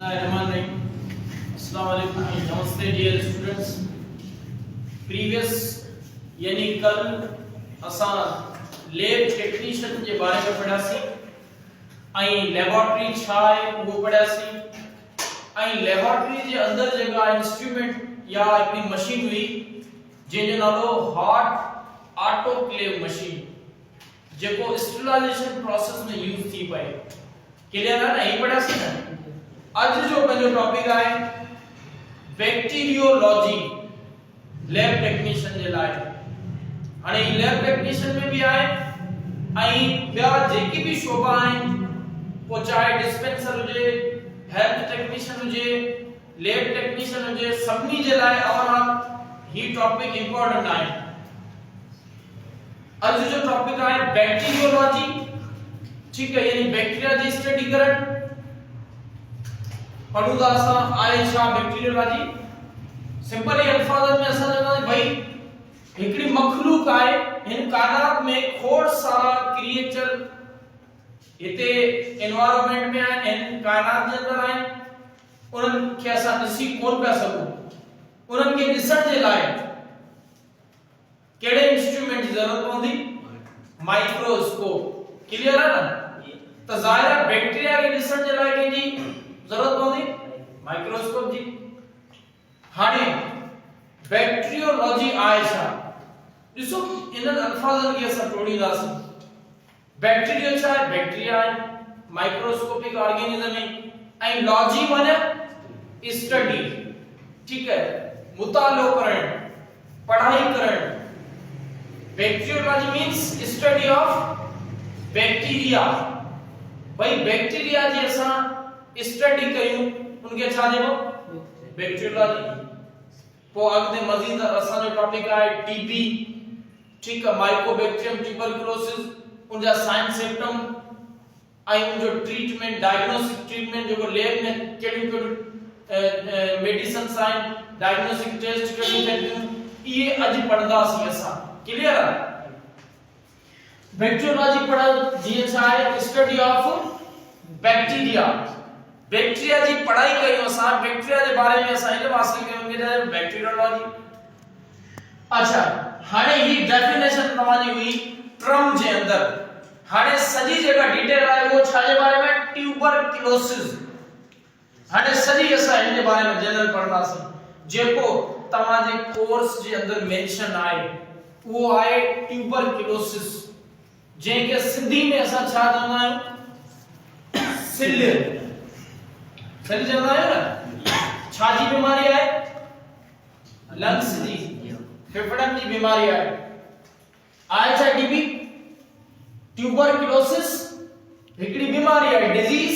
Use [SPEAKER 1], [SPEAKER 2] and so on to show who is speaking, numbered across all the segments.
[SPEAKER 1] अस्सलाम वालेकुम, नमस्ते डियर स्टूडेंट्स। प्रीवियस यानी कल असा लैब टेक्नीशियन के बारे में पढ़ासी आई लैबोरेटरी छा है वो पढ़ासी आई लैबोरेटरी के अंदर जगह इंस्ट्रूमेंट या अपनी मशीन हुई जेजो नालो हॉट ऑटोक्लेव मशीन जेको स्टरलाइजेशन प्रोसेस में यूज थी पाए। क्लियर है ना? यही पढ़ासी ना। आज जो पंहिंजो टॉपिक है बैक्टीरियोलॉजी लैब टेक्नीशियन जे लाइ। हाणे लैब टेक्नीशियन में भी आए आई ॿिया जेकी भी शोबा आहिनि, पोइ चाहे डिस्पेंसर हुजे, हेल्थ टेक्नीशियन हुजे, लैब टेक्नीशियन हुजे, सभिनी जे लाइ ओवरऑल ही टॉपिक इंपॉर्टेंट आहे। आज जो टॉपिक है बैक्टीरियोलॉजी, ठीक है, यानी बैक्टीरिया जी स्टडी करण। पढ़ूदा असा आए छा बैक्टीरियोलॉजी। सिंपल ही अल्फाज में असा चवंदा भाई हिकड़ी मखलूक आए, इन कायनात में खोड़ सारा क्रिएचर इते एनवायरनमेंट में आए, इन कायनात जे अंदर आए, उनन के असा ॾिसी कोन पिया सघूं। उनन के ॾिसण जे लाइ केड़े इंस्ट्रूमेंट जी जरूरत पवंदी? माइक्रोस्कोप। क्लियर है ना? तो ज़ाहिर है बैक्टीरिया के ॾिसण जे लाइ कंहिंजी जरूरत पवंदी? माइक्रोस्कोप जी। हाणे बैक्टीरियोलॉजी आहे छा? ॾिसो इन्हनि अल्फाज़नि खे असां टोड़ींदासीं। बैक्टीरिया छा आहे? बैक्टीरिया आहे, माइक्रोस्कोपिक ऑर्गेनिज्म है, ऐं लॉजी माने स्टडी, ठीक है, मुतालो करण, पढ़ाई करण। Bacteriology means study of bacteria. भाई बैक्टीरिया जी असां स्टडी कयूं उनके छा देबो? बैक्टीरियोलॉजी। पो अगते मजीद असां जो टॉपिक है टीबी, ठीक है, माइकोबैक्टीरियम ट्यूबरकुलोसिस, उनजा साइन सिम्पटम आई उनजो ट्रीटमेंट, डायग्नोस्टिक ट्रीटमेंट जो लैब में केडी मेडिसिन साइन डायग्नोस्टिक टेस्ट केडी करियूं, ये अज पढ़दासी असां। क्लियर है? बैक्टीरियोलॉजी पढ़ा जी छा है? Study of bacteria. बैक्टीरिया जी पढ़ाई कयूं असां, बैक्टीरिया जे बारे में असां इल्म हासिल कयूं के बैक्टीरियोलॉजी। अच्छा, हाणे ही डेफिनेशन तव्हांजी हुई ट्रम जे अंदर। हाणे सजी जगह डिटेल आहे वो छा जे बारे में? ट्यूबरकुलोसिस। हाणे सजी असां इन जे बारे में जनरल पढ़दासीं। जेको तव्हांजे कोर्स जे अंदर मेंशन आहे वो आहे ट्यूबरकुलोसिस, जेके सिंधी में असां छा चवंदा आहियूं? सिल। सिल चवंदा आहियूं ना? छा जी बीमारी आहे? लंग्स जी, फेफड़न जी बीमारी आहे। छा टीबी? ट्यूबरकुलोसिस हिकड़ी बीमारी आहे, डिजीज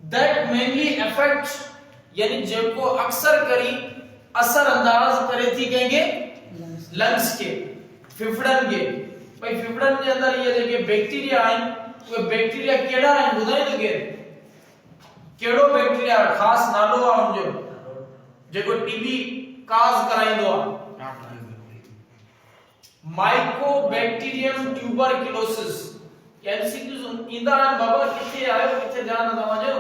[SPEAKER 1] दैट मेनली अफेक्ट, यानी जेको अक्सर करी असर अंदाज करे थी कंगे लंग्स के, फेफड़न के। भाई फेफड़न के अंदर ये जेके बैक्टीरिया आहिनि, उहे बैक्टीरिया केड़ा आहिनि ॿुधाईंदो केरु? केड़ो बैक्टीरिया खास नालो आहे उनजो जेको टीबी काज कराइंदो आहे? Mycobacterium tuberculosis. एमसीक्यूज ईंदा आहिनि बाबा, किथे आयो किथे ध्यान न तव्हांजो?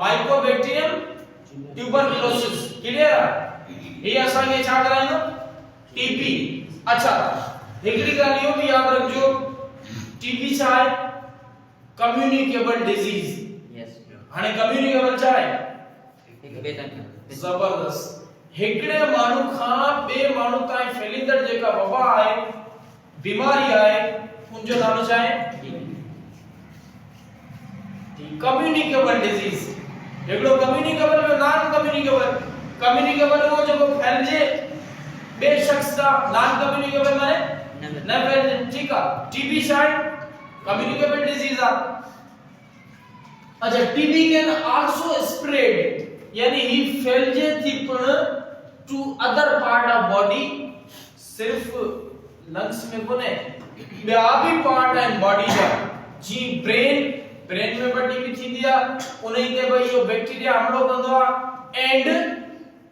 [SPEAKER 1] Mycobacterium tuberculosis. क्लियर आहे? ये असां खे छा कराइंदो? टीबी। अच्छा, हिकड़ी ॻाल्हि इहो भी याद रखजो, टीबी छा आहे? Communicable disease. हाणे कम्युनिकेबल छा आहे? जबरदस्त। हिकड़े माण्हू खां ॿे माण्हू ताईं फैलींदड़ जेका वबा आहे, बीमारी आहे, उनजो नालो छा आहे? Communicable disease. हिकड़ो कम्युनिकेबल ॿियो नॉन कम्युनिकेबल। कम्युनिकेबल वो जेको फैलजे ॿे शख्स सां, नॉन कम्युनिकेबल माने न फैलजे। ठीक है, टीबी छा आहे? कम्युनिकेबल डिजीज आहे। अच्छा, टीबी कैन आल्सो स्प्रेड, यानी ही फैलजे थी पण to other part of body. सिर्फ लंग्स में कोने, ॿिया भी पार्ट आहिनि बॉडी जा, जी ब्रेन में भी टीबी थींदी आहे, उन्ही ते भाई यो बैक्टीरिया हमलो कंदो आहे। एंड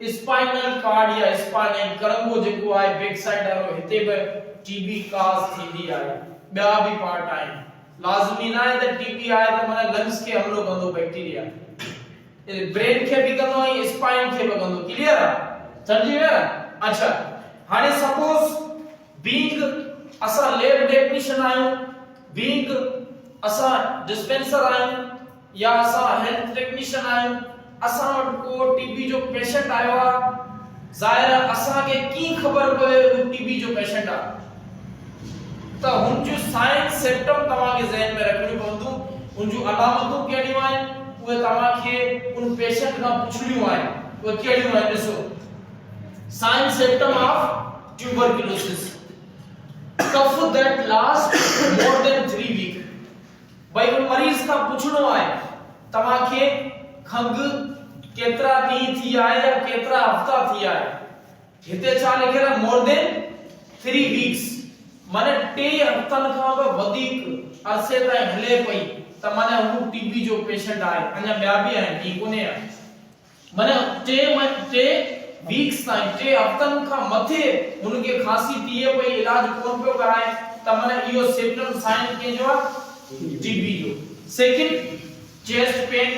[SPEAKER 1] स्पाइनल कार्ड या स्पाइन करंगो जेको आहे बैक साइड वारो, हिते भी टीबी काज थींदी आहे। ॿिया भी पार्ट आहिनि। लाज़मी ना है त टीबी आहे त माने लंग्स के हमलो कंदो बैक्टीरिया। ब्रेन खे भी कंदो ऐं स्पाइन खे भी कंदो क्लियर आहे समझी विया अच्छा हाणे सपोज बीइंग असा लैब टेक्नीशियन आहियूं बीइंग असा डिस्पेंसर आहियूं या असा हेल्थ टेक्नीशियन आहियूं असा वटि को टीबी जो पेशेंट आयो आहे ज़ाहिर असा के की खबर पवे वो टीबी जो पेशेंट आहे त हुन जो साइन सिम्पटम तव्हां के ज़हन में रखणी पवंदो उन जो अलामतूं कहिड़ियूं आहिनि उहे तव्हां खे उन पेशेंट खां पुछणियूं आहिनि उहे कहिड़ियूं आहिनि ॾिसो sign symptom of tuberculosis cough that last more than 3 week भाई उन मरीज का पुछणो आहे तव्हां खे खंग केतरा ॾींहं थी आहे या केतरा हफ्ता थी आहे हिते छा लिखियल आहे मोर देन 3 वीक्स माने 3 हफ्तन खां बि वधीक अरसे ताईं हले पई त माने हू टीबी जो पेशेंट आहे अञा ॿिया बि आहिनि ठीक कोने माने 3 वीक्स ताईं 3 हफ्तन खां मथे उनके खांसी थिए पई इलाज कोन पियो कराए त माने इहो सिम्पटम साइन कंहिंजो आहे टीबी जो सेकंड चेस्ट पेन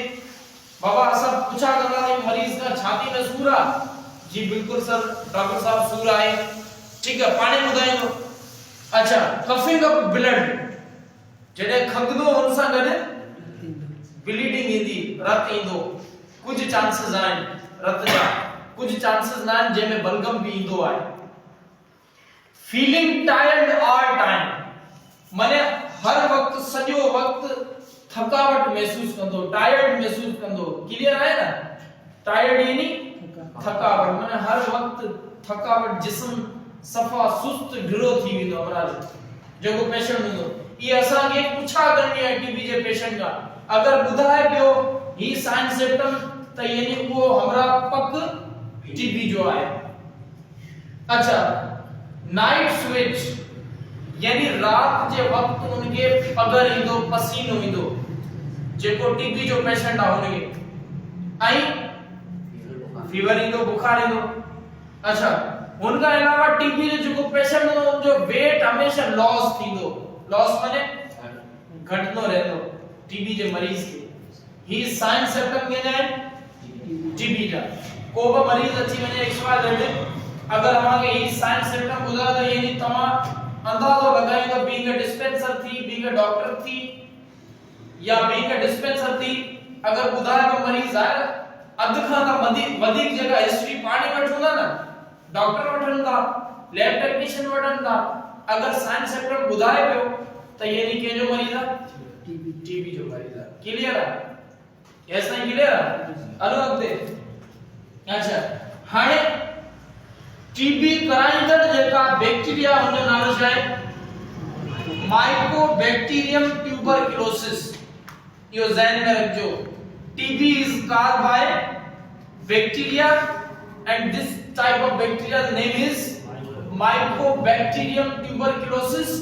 [SPEAKER 1] बाबा सब पूछा करता है मरीज का छाती में सूर आ जी बिल्कुल सर डॉक्टर साहब सूर आए ठीक है पानी बुधाइंदो अच्छा कफिंग ऑफ ब्लड जडे खंगदो हुन सां गडे ब्लीडिंग इंदी रत इंदो कुछ चांसेस आहिनि रत जा कुछ चांसेस ना आहिनि जंहिंमें बलगम भी इंदो आहे फीलिंग टायर्ड ऑल टाइम माने हर वक्त सॼो वक्त थकावट महसूस कंदो टायर्ड महसूस कंदो क्लियर है ना टायर्ड यानी थकावट माने हर वक्त थकावट जिस्म सफा सुस्त ढिरो थी वेंदो हमरा जेको पेशेंट हूंदो ये असा के पूछा करनी है टीबी जे पेशेंट का अगर बुधाए पियो ही साइन सिम्पटम त यानी वो हमरा पक टीबी जो है अच्छा नाइट स्विच यानी रात जे वक्त उनके पगर इंदो पसीनो इंदो जेको टीबी जो पेशेंट आ उनके आई फीवर इंदो बुखार इंदो अच्छा उनका अलावा टीबी जो जेको पेशेंट हो जो वेट हमेशा लॉस थींदो लॉस माने घटनो रहंदो टीबी जे मरीज के ही साइन सिम्पटम के जाए टीबी जा को भी मरीज अची वने एक्सपायर रहे अगर हमारे ही साइन सिम्पटम बुझा तो यानी तमा अंदाजो लगाई तो बीइंग अ डिस्पेंसर थी बीइंग अ डॉक्टर थी या बीइंग अ डिस्पेंसर थी अगर बुधाए को मरीज आए अध खां त वधीक जगह हिस्ट्री पाणी वठूंदा ना डॉक्टर वठन था लैब टेक्नीशियन वठन था अगर साइन सिम्पटम बुधाए पियो त यानी के जो मरीज है टीबी जो मरीज है क्लियर है ऐसा ही क्लियर है अनु अगते अच्छा हाणे टीबी कराइंदड़ जेका बैक्टीरिया हुन जो नालो छा आहे माइकोबैक्टीरियम ट्यूबरकुलोसिस यो ज़हन में रखजो TB is caused by bacteria and this type of bacteria name is mycobacterium tuberculosis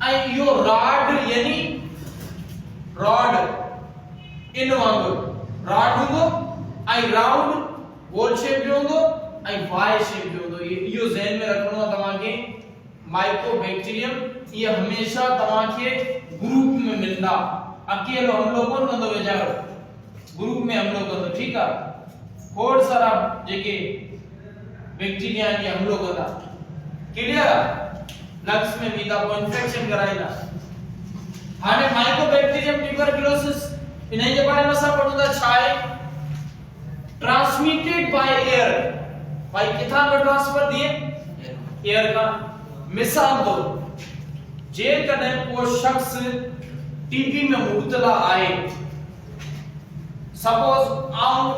[SPEAKER 1] and yo rod यानी rod इन वांगुर rod हूंदो ऐं राउंड गोल शेप जो हूंदो ऐं वाई शेप जो हूंदो इहो ज़हन में रखणो आहे तव्हांखे माइकोबैक्टीरियम ये हमेशा तव्हांखे ग्रुप में मिलंदा अकेलो हमलो कोन कंदो वेचारो ग्रुप में हमलो कंदो ठीक आहे खोड़ सारा जेके बैक्टीरिया के हमलो कंदा क्लियर लंग्स में वीदा को इन्फेक्शन कराइदा हाने माइकोबैक्टीरियम ट्यूबरकुलोसिस इन्हें जे बारे में सब पढ़ूंगा छाए ट्रांसमिटेड बाय एयर भाई किथा में ट्रांसफर दिए एयर का मिसाल दो जे कने को शख्स टीबी में मुब्तला आए सपोज आऊं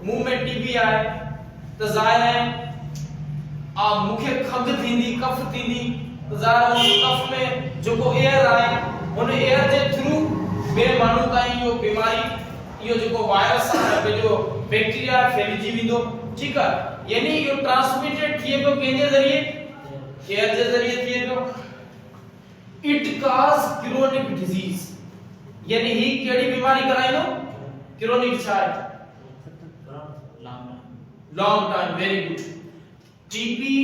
[SPEAKER 1] मुंह में टीबी आए तो जाहिर है आ मुखे खंग थींदी कफ थींदी तो जाहिर है कफ में जो को एयर आए उन एयर जे थ्रू बे मानू ताई यो बीमारी यो जो वायरस है जो बैक्टीरिया फैलिजी विंदो ठीक है यानी यो ट्रांसमिटेड थिए तो केजे जरिए एयर जे जरिए थिए तो इट कॉज क्रोनिक डिजीज यानी ही केड़ी बीमारी कराइनो chronic charge long time very good TB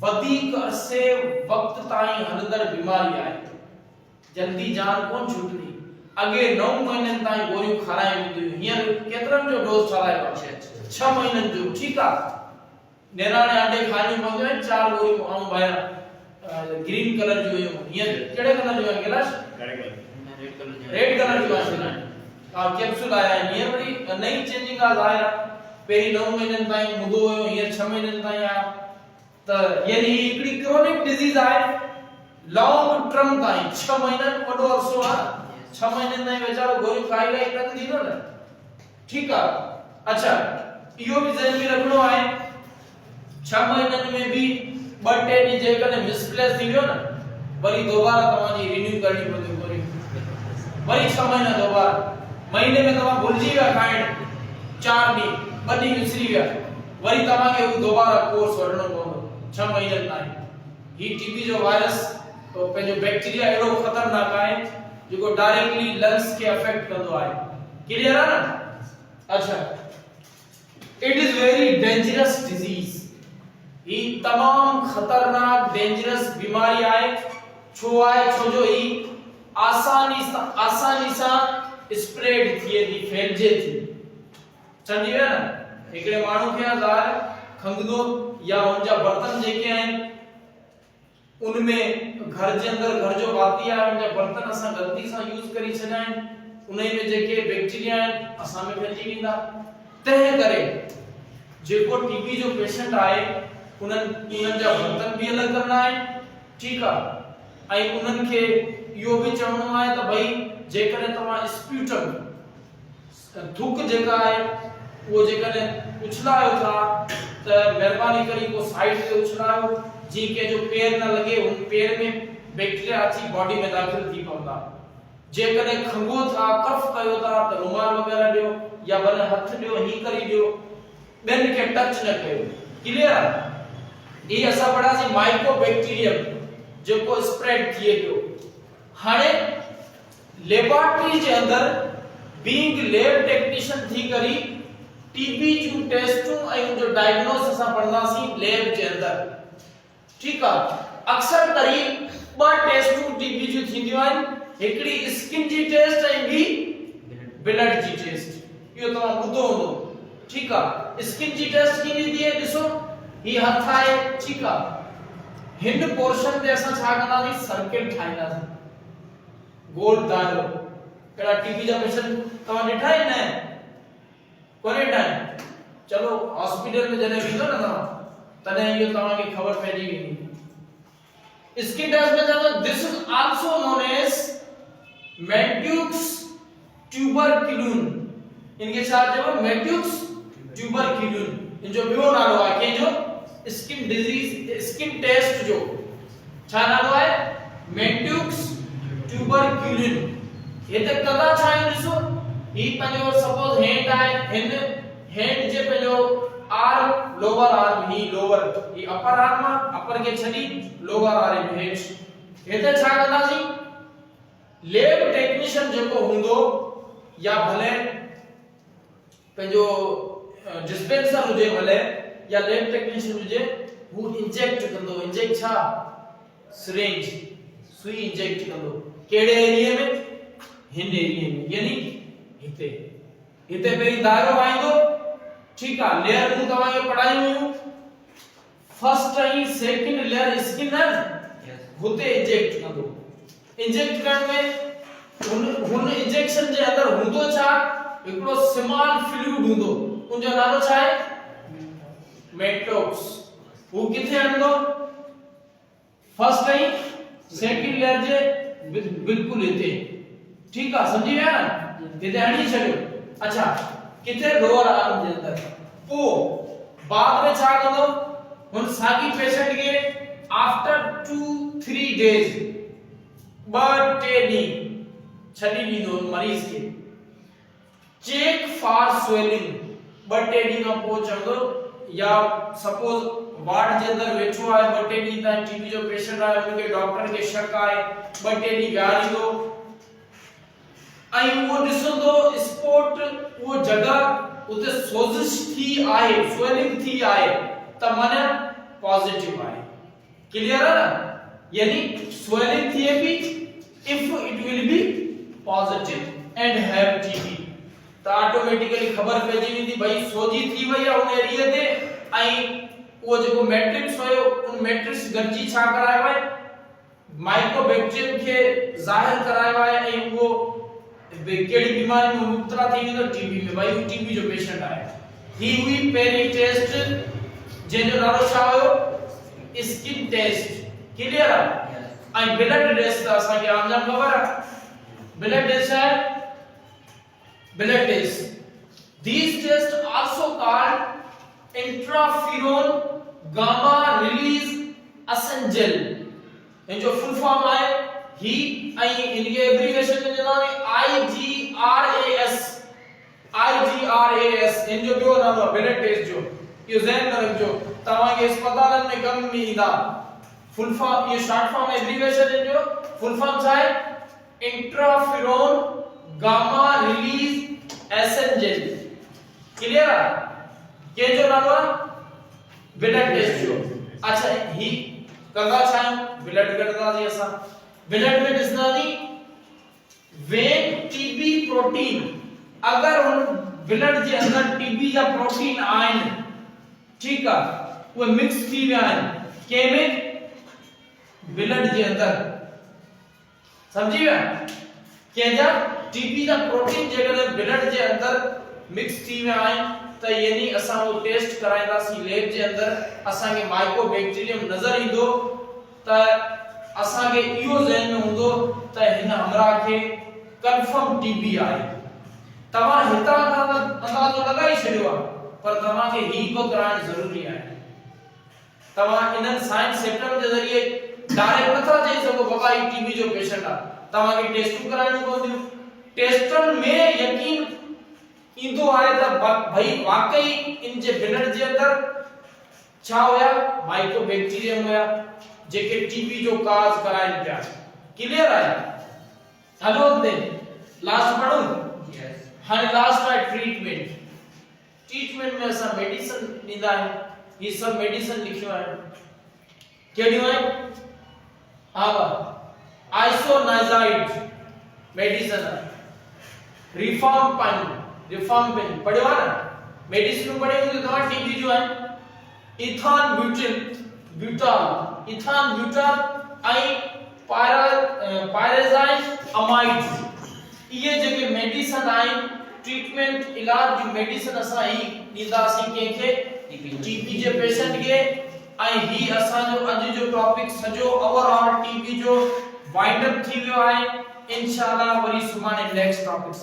[SPEAKER 1] वधिक अरसे वक्त ताई हलंदड़ बीमारी है जल्दी जान कोन छूटदी अगे 9 महीननि ताईं गोरियूं खारायूं वेंदियूं हींअर केतिरनि जो डोज ठहारायो आहे 6 महीननि जो ठीकु आहे नेराणे अंडे खाइणियूं पवंदियूं आहिनि 4 गोरियूं ऐं भाई ग्रीन कलर जूं हुयूं हींअर कहिड़े कलर जूं आहिनि कैलाश रेड कलर जूं आहिनि कैप्सूल आया आहिनि हींअर वरी नई चेंजिंग आहे ज़ाहिर आहे पहिरीं 9 महीननि ताईं मुदो हुयो हींअर 6 महीननि ताईं आया त यानी हिकिड़ी क्रोनिक डिजीज आहे लॉन्ग टर्म ताईं 6 महीननि वॾो अरसो आहे 6 महीननि ताईं वेचारो गोरियूं खाई खाई तंग थींदो न ठीकु आहे अच्छा इहो बि ज़हन में रखणो आहे 6 महीननि में बि 2-3 ॾींहं जेकॾहिं मिसप्लेस थी वियो न वरी दोबारा तव्हांजी रिन्यू करणी पवंदी गोरियूं वरी 6 महीना दोबारा महीने में तव्हां भुलिजी विया खाइण 4 ॾींहं 2 ॾींहं विसरी विया वरी तव्हांखे हू दोबारा कोर्स वठणो पवंदो 6 महीननि ताईं ही टीबी जो वायरस तो पंहिंजो बैक्टीरिया एॾो खतरनाक आहे जेको डायरेक्टली लंग्स खे अफेक्ट कंदो आहे क्लियर आहे न अच्छा it is very dangerous disease ही तमाम खतरनाक डेंजरस बीमारी आहे छो आहे छो जो ही आसानी सां स्प्रेड थिए थी फैलजे थी समझी विया न हिकिड़े माण्हू खे ज़ाहिर खंगदो या उनजा बर्तन जेके आहिनि उनमें घर जे अंदर घर जो भाती आहे उनजा बर्तन असां गलती सां यूज करी छॾिया आहिनि उन्ही में जेके बैक्टीरिया आहिनि असां में फैलिजी वेंदा तंहिं करे जेको टीबी जो पेशेंट आहे उन्हनि जा बर्तन बि अलॻि करणा आहिनि ठीकु आहे ऐं उन्हनि खे इहो बि चवणो आहे त भई जेकॾहिं तव्हां स्प्यूटम थुक जेका आहे उहो जेकॾहिं उछलायो था त महिरबानी करे को साइड ते उछलायो जीअं कंहिंजो पेर न लॻे उन पेर में बैक्टीरिया अची बॉडी में दाख़िल थी पवंदा जेकॾहिं खंगो था कफ कयो था त रुमाल वग़ैरह ॾियो या भले हथ ॾियो ही करी ॾियो ॿियनि खे टच न कयो क्लियर आहे ये असां पढ़ासीं माइकोबैक्टीरियम जेको स्प्रेड थिए पियो हाणे लेबोरेटरी जे अंदर बीइंग लैब टेक्नीशियन थी करी टीबी जूं टेस्टूं ऐं उनजो डायग्नोसिस असां पढ़ंदासीं लैब जे अंदर ठीकु आहे अक्सर करी 2 टेस्टूं टीबी जूं थींदियूं आहिनि हिकिड़ी स्किन जी टेस्ट ऐं ॿी ब्लड जी टेस्ट इहो तव्हां ॿुधो हूंदो ठीकु आहे स्किन जी टेस्ट कीअं थींदी आहे ॾिसो ही हथ आहे ठीकु आहे हिन पोर्शन ते असां छा कंदासीं सर्किल ठाहींदासीं गोल दायरो कहिड़ा टीबी जा पेशेंट तव्हां ॾिठा आहिनि न कोन्हे ॾिठा चलो हॉस्पिटल में जॾहिं वेंदो न तव्हां तॾहिं इहो तव्हांखे ख़बर पइजी वेंदी स्किन टेस्ट में चवंदो this is also known as Mantoux tuberculin इनके छा चइबो मेड्यूक्स ट्यूबरक्यूलिन इन जो ॿियो नालो आहे कंहिंजो स्किन डिजीज स्किन टेस्ट जो छा नालो आहे मेड्यूक्स ट्यूबरक्यूलिन हिते कदा छा आहे ॾिसो ही पंहिंजो सपोज हैंड आहे हैंड जे पंहिंजो आर्म लोअर आर्म ही लोअर ही अपर आर्म अपर के छॾी लोअर आर्म हेठ हिते छा कंदासीं लैब टेक्नीशियन जेको हूंदो या भले पंहिंजो डिस्पेंसर हुजे भले या लैब टेक्नीशियन हुजे हू इंजेक्ट कंदो इंजेक्ट छा सिरिंज सुई इंजेक्ट कंदो कहिड़े एरिया में हिन एरिया में यानी हिते पहिरीं दायरो वाईंदो ठीक है लेयर में तव्हां खे पढ़ाई हुयूं फर्स्ट ऐं सेकंड लेयर स्किन है हुते इंजेक्ट कंदो इंजेक्ट करण में हुन इंजेक्शन जे अंदर हूंदो छा हिकिड़ो स्मॉल फ्लूइड हूंदो उनजो नालो छा आहे मेटॉक्स वो किथे हणंदो फर्स्ट ऐं सेकंड लेयर जे बिल्कुल हिते ठीक है समझी विया न हिते हणी छॾियो अच्छा किथे लोअर आर्म जे अंदर पो बाद में छा कंदो हुन सागी पेशेंट के आफ्टर 2-3 डेज 2-3 ॾींहं छॾी ॾींदो मरीज के चेक फॉर स्वेलिंग 2-3 ॾींहं खां पोइ चवंदो या सपोज वार्ड जे अंदर वेठो आहे 2-3 ॾींहं ताईं टीबी जो पेशेंट आहे उनके डॉक्टर के शक आहे 2-3 ॾींहं विहारींदो ऐं वो ॾिसंदो स्पॉट वो जगह उते सोजिश थी आहे स्वेलिंग थी आहे त माने पॉजिटिव आहे क्लियर है ना यानी स्वेलिंग थिए भी if it will be positive and have TB तो ऑटोमेटिकली खबर पइजी वेंदी भाई सोजी थी वई आहे उन एरिया ते ऐं वो जो मैट्रिक्स होयो उन मैट्रिक्स गंजी छा करायो है माइक्रोबैक्टीरियम के जाहिर करायो है ऐं वो केड़ी बीमारी में मुब्तला थी तो टीबी में भाई टीबी जो पेशेंट आया ही हुई पेरी टेस्ट जे जो नालो छा होयो स्किन टेस्ट क्लियर है ऐं ब्लड टेस्ट असा के आंजाम खबर है ब्लड टेस्ट है blood test these tests also called interferon gamma release essential ये जो फुल फॉर्म है ही आई इनके एब्रिविएशन में जना IGRAS इन जो बियो नाम ब्लड टेस्ट जो ये ज़हन में रखजो तवा के अस्पतालन में कम में ईंदा फुल फॉर्म ये शॉर्ट फॉर्म एब्रिविएशन है जो फुल फॉर्म छा है इंटरफेरोन गामा रिलीज एसेंजल क्लियर है ये जो नाम ब्लड टेस्ट जो अच्छा ही कंगा छा ब्लड करदा जी असा ब्लड में दिसना दी वेन टीबी प्रोटीन अगर उन ब्लड जे अंदर टीबी जा प्रोटीन आइन ठीक है वो मिक्स थी वे आइन के में ब्लड जे अंदर समझी वे के जा टीबी जा प्रोटीन जेकर ब्लड जे अंदर मिक्स थी वे आइन त यानी असा वो टेस्ट कराइंदा सी लैब जे अंदर असा के माइक्रोबैक्टीरियम नजर इंदो त असा के इयो ज़हन में हुंदो त हिन हमरा के कंफर्म टीबी आहे तवा हिता अंदाजो लगाई छडियो पर तवा के ही को कराइण जरूरी आहे तवा इन साइंस सेक्टर जे जरिए डायरेक्ट नथा चई सको बाबा ई टीबी जो पेशेंट आ तवा के टेस्ट कराइण पवंदियो टेस्टन में यकीन इंदो आए त भाई वाकई इन जे ब्लड जे अंदर छा होया माइक्रोबैक्टीरियम होया जेके टीबी जो काज कराइन पिया क्लियर है हेलो दे लास्ट पढ़ो यस हां लास्ट है ट्रीटमेंट में ऐसा मेडिसिन नींदा है ये सब मेडिसिन लिखियो है केडी है हां आइसोनाइजाइड मेडिसिन रिफॉर्म पेन पढ़वा ना मेडिसिन पढ़े तो तुम्हारा टीबी जो है इथान ब्यूटाल आई पायरेजाइन अमाइड ये जगह मेडिसिन आई ट्रीटमेंट इलाज जो मेडिसिन असा ही नींदा सी के टीबी जे पेशेंट के आई ही असा जो अज जो टॉपिक सजो ओवरऑल टीबी जो वाइंड अप थी वियो है इंशाल्लाह वरी सुभाणे नेक्स्ट टॉपिक